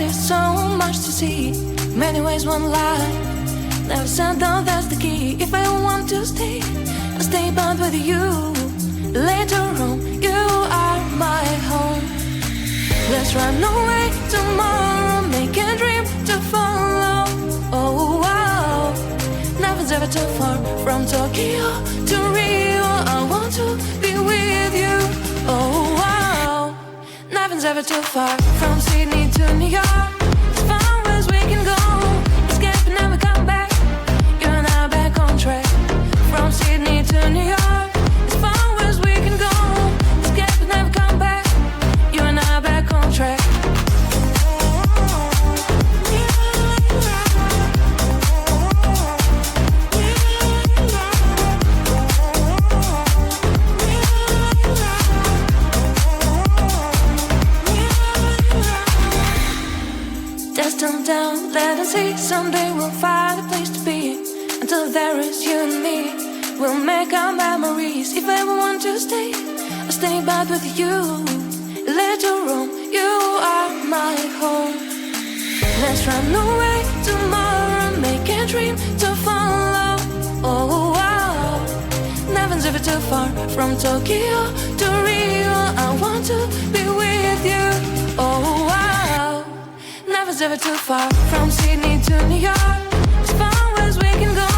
there's so much to see. Many ways, one life. Never said down, that's the key. If I want to stay, I'll stay bound with you. Later on, you are my home. Let's run away tomorrow, make a dream to follow. Oh wow, nothing's ever too far from Tokyo to Rio. I want to be with you. Oh wow, nothing's ever too far from Sydney to New York. As far as we can go, escape and never come back. You and I back on track. From Sydney to New York, as far as we can go, escape and never come back. You and I back on track. Destined down, let us see. Someday we'll find a place to be. Until there is you and me, we'll make our memories. If I ever want to stay, I'll stay back with you. Later on, you are my home. Let's run away tomorrow, make a dream to follow. Oh wow, nothing's ever too far from Tokyo to Rio. I want to be with you. Oh wow, nothing's ever too far from Sydney to New York. As far as we can go,